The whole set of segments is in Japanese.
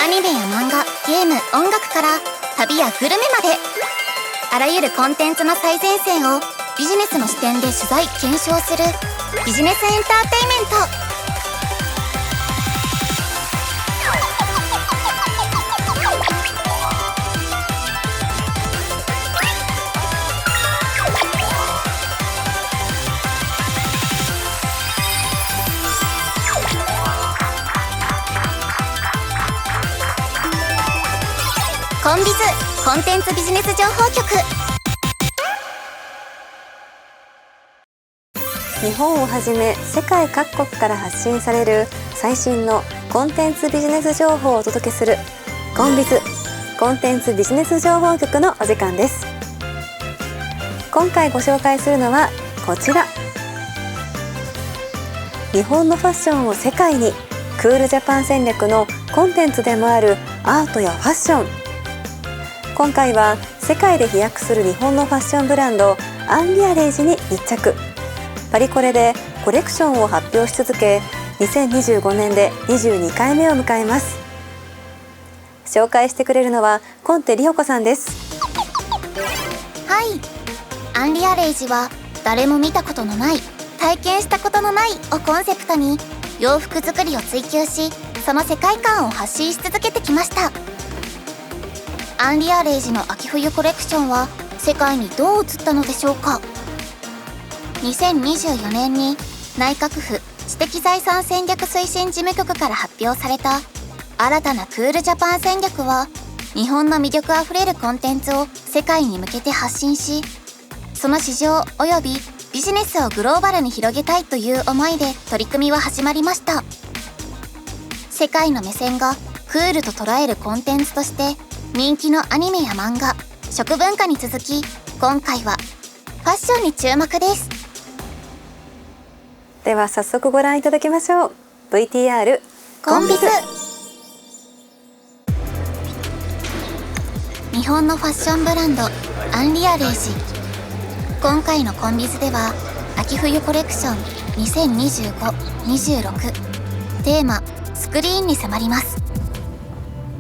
アニメや漫画、ゲーム、音楽から旅やグルメまで、あらゆるコンテンツの最前線をビジネスの視点で取材・検証するビジネスエンターテイメント。コンビズコンテンツビジネス情報局。日本をはじめ世界各国から発信される最新のコンテンツビジネス情報をお届けするコンビズコンテンツビジネス情報局のお時間です。今回ご紹介するのはこちら。日本のファッションを世界に、クールジャパン戦略のコンテンツでもあるアートやファッション。今回は世界で飛躍する日本のファッションブランドアンリアレイジに密着。パリコレでコレクションを発表し続け、2025年で22回目を迎えます。紹介してくれるのはコンテリホコさんです。はい、アンリアレイジは誰も見たことのない、体験したことのないをコンセプトに洋服作りを追求し、その世界観を発信し続けてきました。アンリアレイジの秋冬コレクションは世界にどう移ったのでしょうか。2024年に内閣府知的財産戦略推進事務局から発表された新たなクールジャパン戦略は、日本の魅力あふれるコンテンツを世界に向けて発信し、その市場およびビジネスをグローバルに広げたいという思いで取り組みは始まりました。世界の目線がクールと捉えるコンテンツとして人気のアニメや漫画、食文化に続き、今回はファッションに注目です。では早速ご覧いただきましょう。 VTR コンビズ。日本のファッションブランドアンリアレイジ。今回のコンビズでは秋冬コレクション2025-26、テーマスクリーンに迫ります。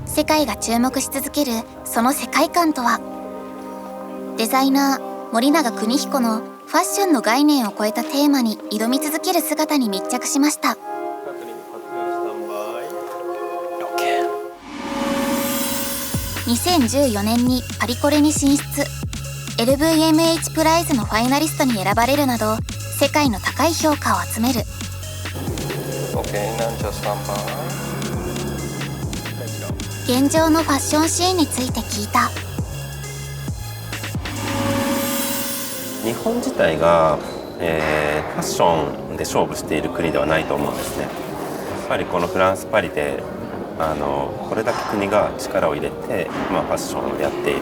世界が注目し続けるその世界観とは。デザイナー森永邦彦のファッションの概念を超えたテーマに挑み続ける姿に密着しました。2014年にパリコレに進出、LVMH プライズのファイナリストに選ばれるなど、世界の高い評価を集める。現状のファッションシーンについて聞いた。日本自体が、ファッションで勝負している国ではないと思うんですね。やっぱりこのフランス・パリでこれだけ国が力を入れて、ファッションをやっている、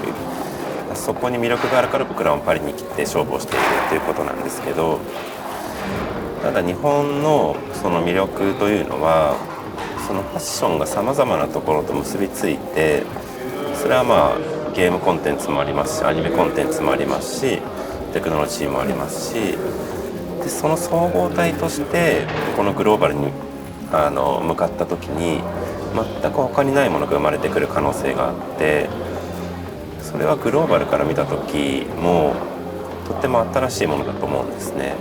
そこに魅力があるから僕らもパリに来て勝負をしているということなんですけど、ただ日本のその魅力というのは、そのファッションがさまざまなところと結びついて、それはゲームコンテンツもありますし、アニメコンテンツもありますし、テクノロジーもありますし、でその総合体としてこのグローバルに向かった時に全く他にないものが生まれてくる可能性があって、それはグローバルから見た時もとっても新しいものだと思うんですね。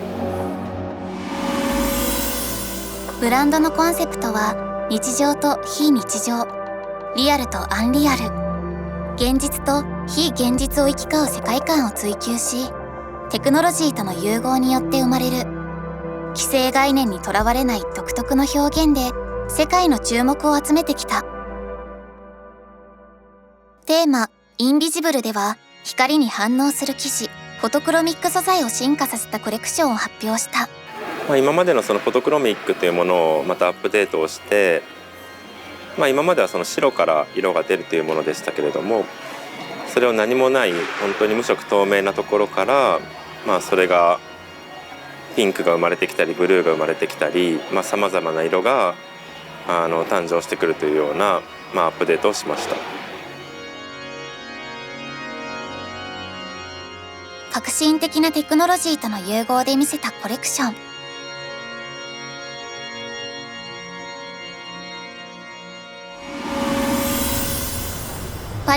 ブランドのコンセプトは日常と非日常、リアルとアンリアル、現実と非現実を行き交う世界観を追求し、テクノロジーとの融合によって生まれる既成概念にとらわれない独特の表現で世界の注目を集めてきた。テーマインビジブルでは、光に反応する生地フォトクロミック素材を進化させたコレクションを発表した。今までのそのフォトクロミックというものをまたアップデートをして、今まではその白から色が出るというものでしたけれども、それを何もない本当に無色透明なところから、それがピンクが生まれてきたりブルーが生まれてきたり、さまざまな色が誕生してくるというような、アップデートをしました。革新的なテクノロジーとの融合で見せたコレクション。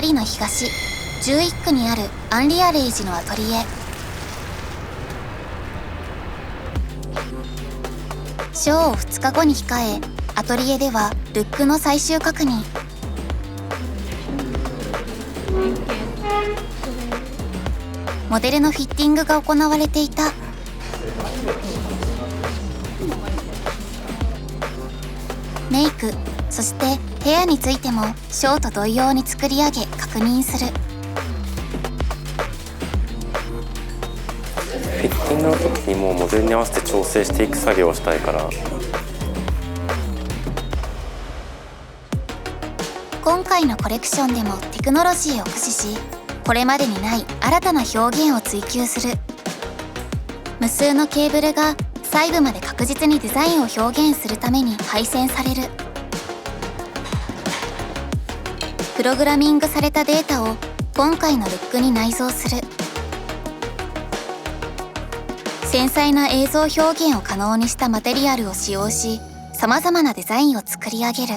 パリの東11区にあるアンリアレイジのアトリエ。ショーを2日後に控え、アトリエではルックの最終確認。モデルのフィッティングが行われていた。メイク、そしてヘアについてもショーと同様に作り上げ確認する。フィッティングの時にもうモデルに合わせて調整していく作業をしたいから。今回のコレクションでもテクノロジーを駆使し、これまでにない新たな表現を追求する。無数のケーブルが細部まで確実にデザインを表現するために配線される。プログラミングされたデータを今回のルックに内蔵する。繊細な映像表現を可能にしたマテリアルを使用し、さまざまなデザインを作り上げる。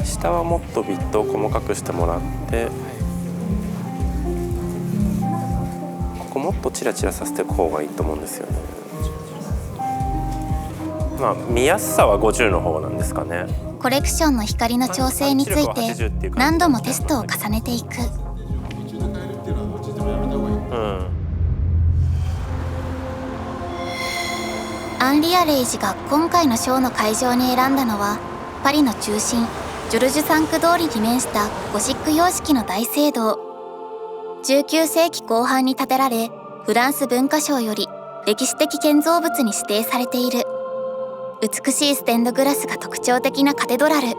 下はもっとビットを細かくしてもらって、ここもっとチラチラさせていく方がいいと思うんですよね。まあ見やすさは50の方なんですかね。コレクションの光の調整について何度もテストを重ねていく。アンリアレイジが今回のショーの会場に選んだのは、パリの中心ジョルジュ3区通りに面したゴシック様式の大聖堂。19世紀後半に建てられ、フランス文化省より歴史的建造物に指定されている。美しいステンドグラスが特徴的なカテドラル。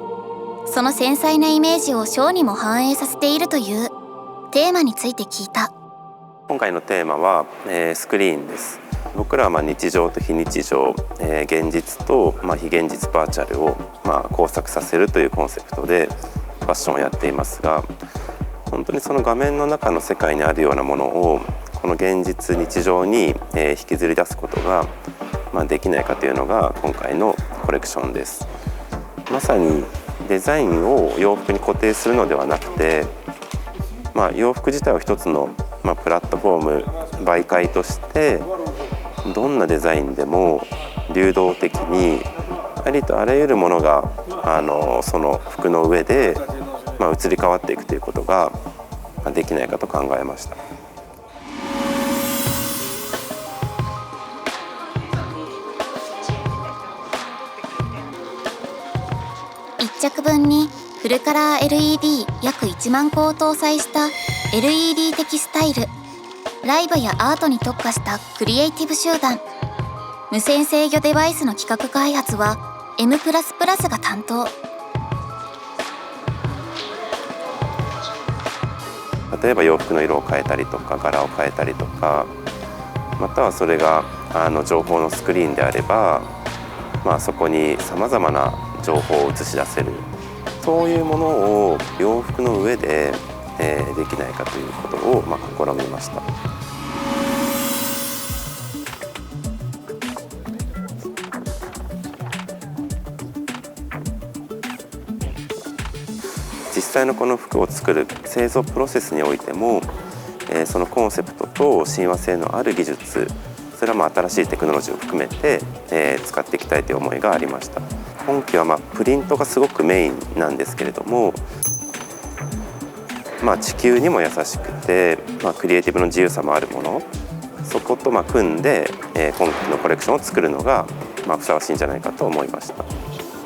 その繊細なイメージをショーにも反映させているという。テーマについて聞いた。今回のテーマは、スクリーンです。僕らは日常と非日常、現実と、非現実バーチャルを、交錯させるというコンセプトでファッションをやっていますが、本当にその画面の中の世界にあるようなものをこの現実日常に、引きずり出すことが、できないかというのが今回のコレクションです。まさにデザインを洋服に固定するのではなくて、洋服自体を一つの、プラットフォーム媒介としてどんなデザインでも流動的にありとあらゆるものがその服の上で、移り変わっていくということができないかと考えました。1着分にフルカラー LED 約1万個を搭載した LED 的スタイル。ライブやアートに特化したクリエイティブ集団。無線制御デバイスの企画開発は M++が担当。例えば洋服の色を変えたりとか柄を変えたりとか、またはそれが情報のスクリーンであれば、そこにさまざまな情報を映し出せる、そういうものを洋服の上で、できないかということを、試みました。実際のこの服を作る製造プロセスにおいても、そのコンセプトと親和性のある技術、それは新しいテクノロジーを含めて、使っていきたいという思いがありました。今期はプリントがすごくメインなんですけれども、地球にも優しくて、クリエイティブの自由さもあるもの、そこと組んで、今期のコレクションを作るのが、ふさわしいんじゃないかと思いまし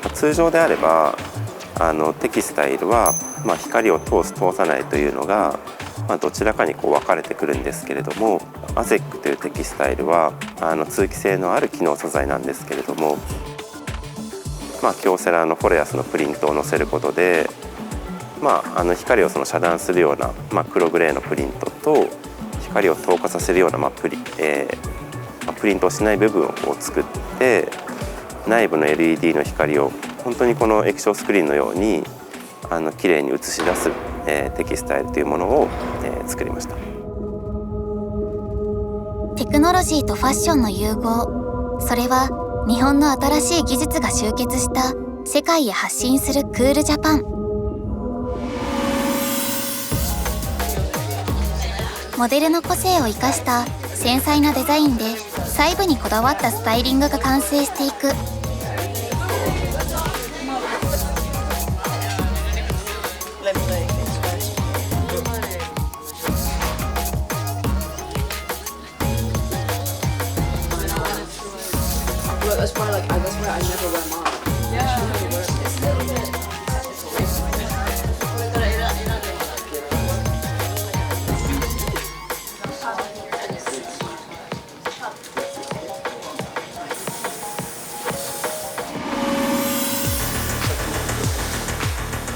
た。通常であればテキスタイルは、光を通さないというのが、どちらかに分かれてくるんですけれども、アゼックというテキスタイルは通気性のある機能素材なんですけれども、京セラのフォレアスのプリントを載せることで、光を遮断するような、黒グレーのプリントと光を透過させるような、プリントをしない部分を作って、内部の LED の光を本当にこの液晶スクリーンのように綺麗に映し出す、テキスタイルというものを、作りました。テクノロジーとファッションの融合、それは日本の新しい技術が集結した世界へ発信するクールジャパン。モデルの個性を生かした繊細なデザインで細部にこだわったスタイリングが完成していく。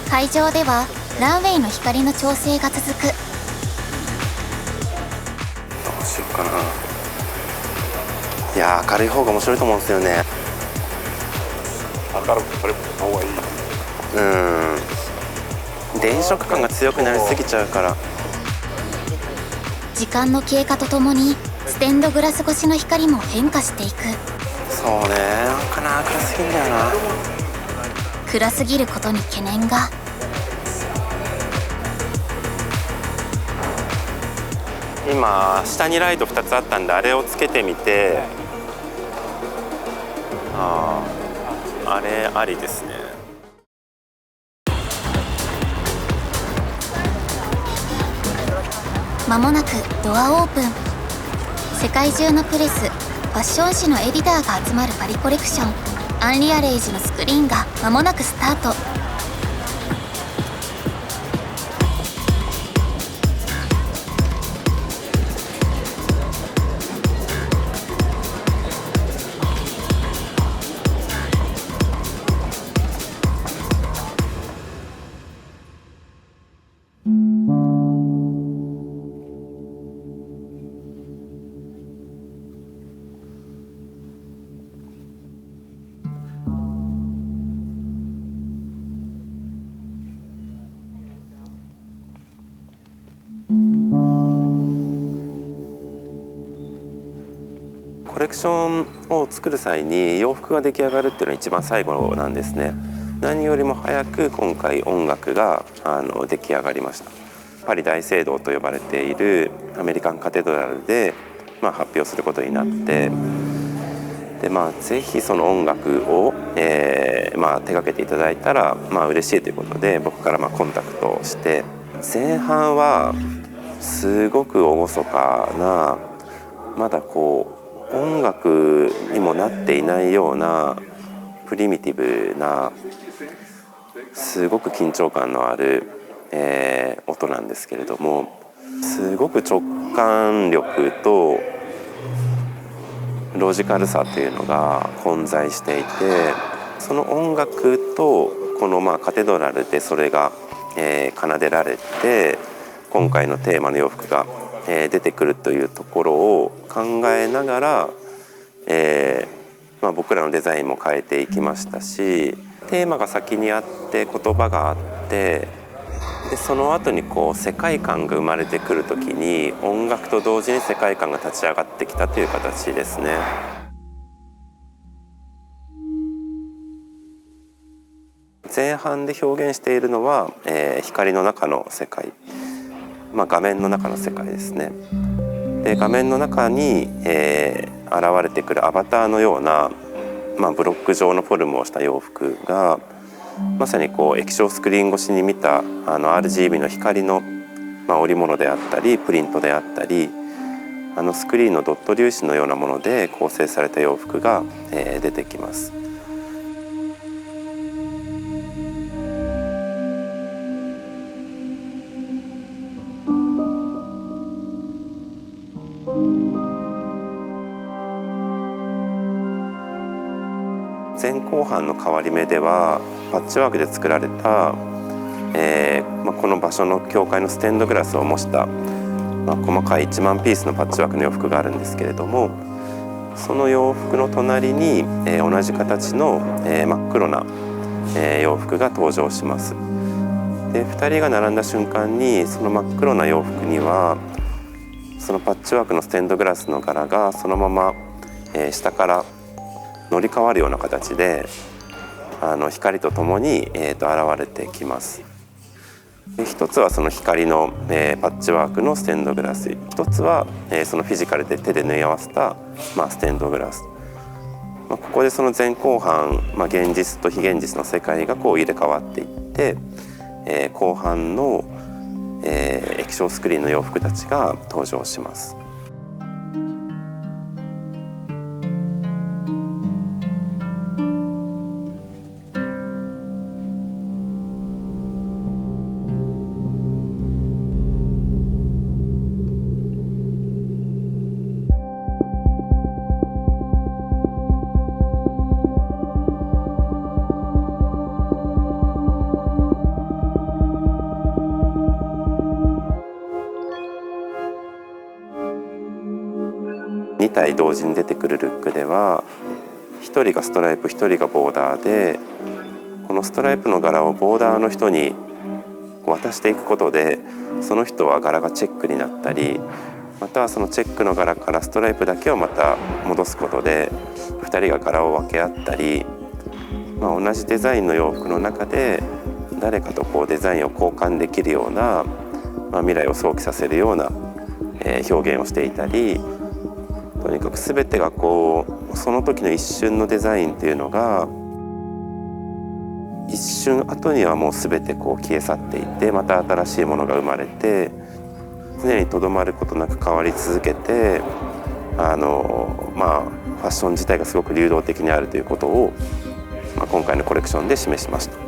会場ではランウェイの光の調整が続く。どうしようかな。いや明るい方が面白いと思うんですよね。明るく撮れた方がいい。電飾感が強くなりすぎちゃうから。時間の経過とともにステンドグラス越しの光も変化していく。そうね、暗すぎんだよな。暗すぎることに懸念が。今下にライト2つあったんで、あれをつけてみて、あれありですね。間もなくドアオープン。世界中のプレス、ファッション誌のエディターが集まるパリコレクションアンリアレイジのスクリーンが間もなくスタート。コレクションを作る際に洋服が出来上がるっていうのは一番最後なんですね。何よりも早く今回音楽が出来上がりました。パリ大聖堂と呼ばれているアメリカンカテドラルで、発表することになって、でぜひその音楽を、手掛けていただいたら嬉しいということで、僕からコンタクトをして、前半はすごく厳かな、まだ音楽にもなっていないようなプリミティブな、すごく緊張感のある、音なんですけれども、すごく直感力とロジカルさというのが混在していて、その音楽とこのカテドラルでそれが、奏でられて、今回のテーマの洋服が出てくるというところを考えながら、僕らのデザインも変えていきましたし、テーマが先にあって言葉があって、でその後に世界観が生まれてくる時に音楽と同時に世界観が立ち上がってきたという形ですね。前半で表現しているのは、光の中の世界、画面の中の世界ですね。で画面の中に、現れてくるアバターのような、ブロック状のフォルムをした洋服がまさに液晶スクリーン越しに見たRGB の光の、織物であったりプリントであったり、スクリーンのドット粒子のようなもので構成された洋服が、出てきます。前後半の変わり目ではパッチワークで作られた、この場所の教会のステンドグラスを模した、細かい1万ピースのパッチワークの洋服があるんですけれども、その洋服の隣に、同じ形の、真っ黒な、洋服が登場します。で2人が並んだ瞬間にその真っ黒な洋服にはそのパッチワークのステンドグラスの柄がそのまま、下から乗り換わるような形で光とともに、現れてきます。で一つはその光の、パッチワークのステンドグラス、一つは、そのフィジカルで手で縫い合わせた、ステンドグラス、ここでその前後半、現実と非現実の世界がこう入れ替わっていって、後半の、液晶スクリーンの洋服たちが登場します。2体同時に出てくるルックでは1人がストライプ1人がボーダーで、このストライプの柄をボーダーの人に渡していくことでその人は柄がチェックになったり、またはそのチェックの柄からストライプだけをまた戻すことで2人が柄を分け合ったり、同じデザインの洋服の中で誰かとこうデザインを交換できるような、未来を想起させるような、表現をしていたり、とにかく全てがこうその時の一瞬のデザインっていうのが一瞬後にはもう全てこう消え去っていて、また新しいものが生まれて常にとどまることなく変わり続けて、ファッション自体がすごく流動的にあるということを、今回のコレクションで示しました。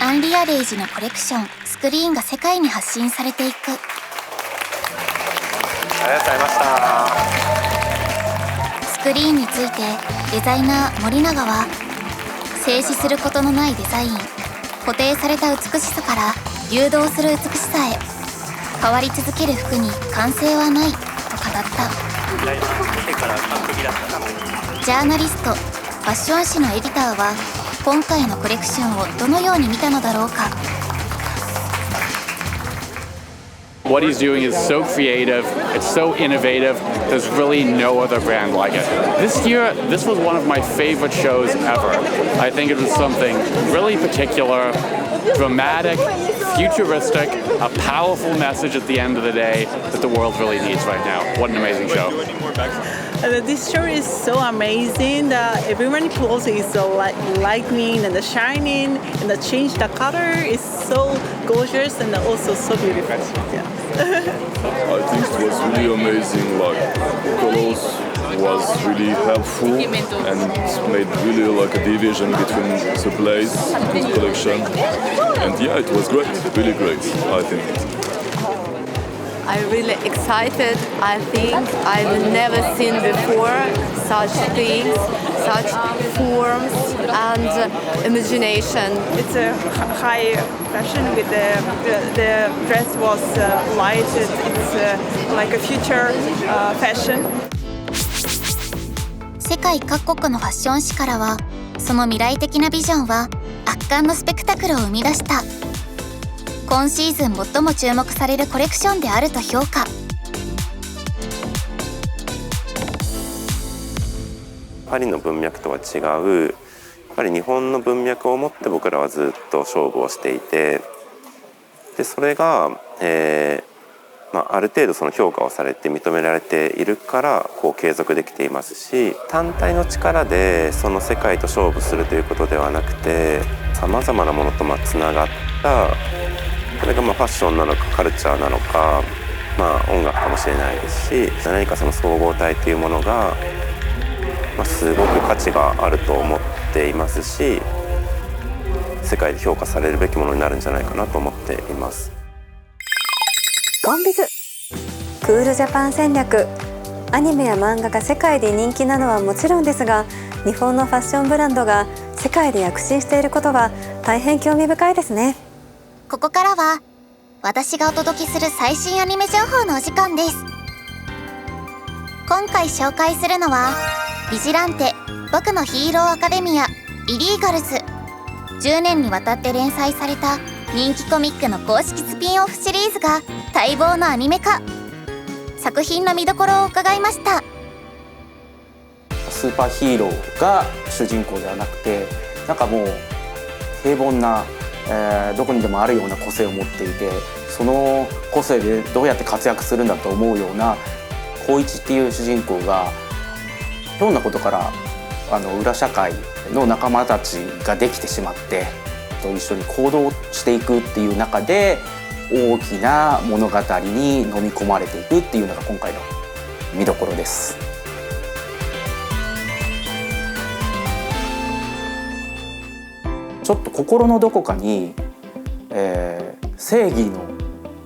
アンリアレイジのコレクションスクリーンが世界に発信されていく。ありがとうございました。スクリーンについてデザイナー森永は、静止することのないデザイン、固定された美しさから流動する美しさへ、変わり続ける服に完成はないと語った。ジャーナリスト、ファッション誌のエディターは今回のコレクションをどのように見たのだろうか。What he's doing is so creative, it's so innovative, there's really no other brand like it. This year, this was one of my favorite shows ever. I think it was something really particular, dramatic, futuristic, a powerful message at the end of the day that the world really needs right now. What an amazing show. This show is so amazing that everyone's clothes is so like lightning and the shining and the change the color is so gorgeous and also so beautiful. Yeah. I think it was really amazing. Like colors was really helpful and made really like a division between the place, the collection, and yeah, it was great, really great. I think. I'm really excited. I think I've never seen before such things, such forms and imagination. It's a high fashion with the dress was light. It's like a future fashion. 世界各国のファッション誌からは、その未来的なビジョンは圧巻のスペクタクルを生み出した。今シーズン最も注目されるコレクションであると評価。パリの文脈とは違う、やっぱり日本の文脈を持って僕らはずっと勝負をしていて、でそれが、ある程度その評価をされて認められているからこう継続できていますし、単体の力でその世界と勝負するということではなくて、さまざまなものとつながったこれがファッションなのかカルチャーなのか、音楽かもしれないですし、何かその総合体というものが、すごく価値があると思っていますし、世界で評価されるべきものになるんじゃないかなと思っています。コンビズクールジャパン戦略。アニメや漫画が世界で人気なのはもちろんですが、日本のファッションブランドが世界で躍進していることは大変興味深いですね。ここからは私がお届けする最新アニメ情報のお時間です。今回紹介するのはビジランテ僕のヒーローアカデミアイリーガルズ。10年にわたって連載された人気コミックの公式スピンオフシリーズが待望のアニメ化。作品の見どころを伺いました。スーパーヒーローが主人公ではなくて、なんかもう平凡な、どこにでもあるような個性を持っていて、その個性でどうやって活躍するんだと思うような光一っていう主人公が、ひょんなことから裏社会の仲間たちができてしまって一緒に行動していくっていう中で大きな物語に飲み込まれていくっていうのが今回の見どころです。ちょっと心のどこかに、正義の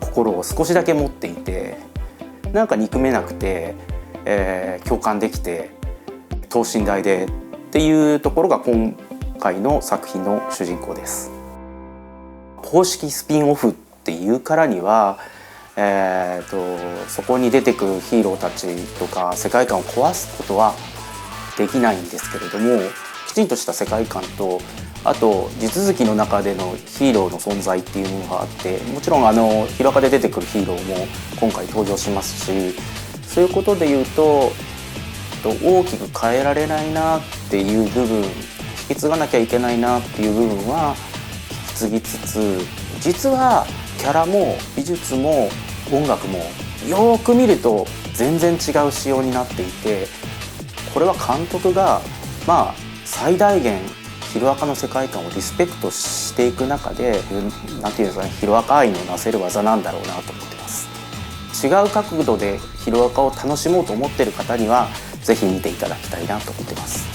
心を少しだけ持っていて、なんか憎めなくて、共感できて等身大でっていうところが今回の作品の主人公です。公式スピンオフっていうからには、そこに出てくるヒーローたちとか世界観を壊すことはできないんですけれども、きちんとした世界観と、あと地続きの中でのヒーローの存在っていうものがあって、もちろんヒロアカで出てくるヒーローも今回登場しますし、そういうことでいうと大きく変えられないなっていう部分、引き継がなきゃいけないなっていう部分は引き継ぎつつ、実はキャラも美術も音楽もよく見ると全然違う仕様になっていて、これは監督が最大限ヒロアカの世界観をリスペクトしていく中で、なんていうんですかね、ヒロアカ愛のなせる技なんだろうなと思ってます。違う角度でヒロアカを楽しもうと思っている方にはぜひ見ていただきたいなと思ってます。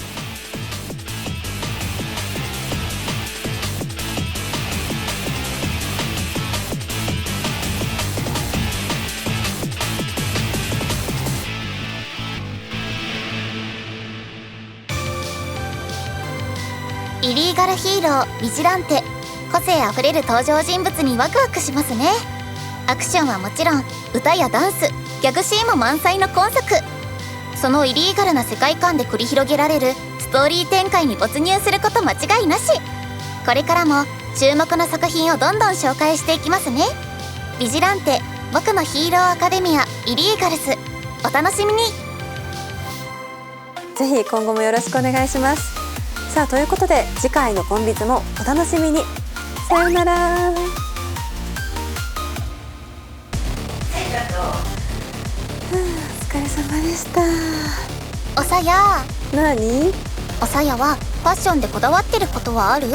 イリーガルヒーロービジランテ、個性あふれる登場人物にワクワクしますね。アクションはもちろん歌やダンス、ギャグシーンも満載の今作。そのイリーガルな世界観で繰り広げられるストーリー展開に没入すること間違いなし。これからも注目の作品をどんどん紹介していきますね。ビジランテ僕のヒーローアカデミアイリーガルズ、お楽しみに。ぜひ今後もよろしくお願いします。さあ、ということで次回のコンビズもお楽しみに。さようなら。お疲れ様でした。おさや、何？おさやはファッションでこだわってることはある？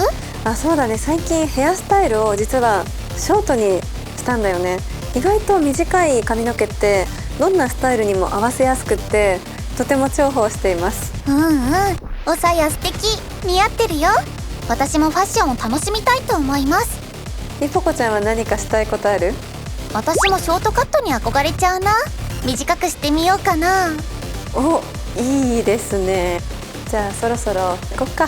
そうだね、最近ヘアスタイルを実はショートにしたんだよね。意外と短い髪の毛ってどんなスタイルにも合わせやすくってとても重宝しています。おさや素敵、似合ってるよ。私もファッションを楽しみたいと思います。りぽこちゃんは何かしたいことある？私もショートカットに憧れちゃうな。短くしてみようかな。お、いいですね。じゃあそろそろ行こっか。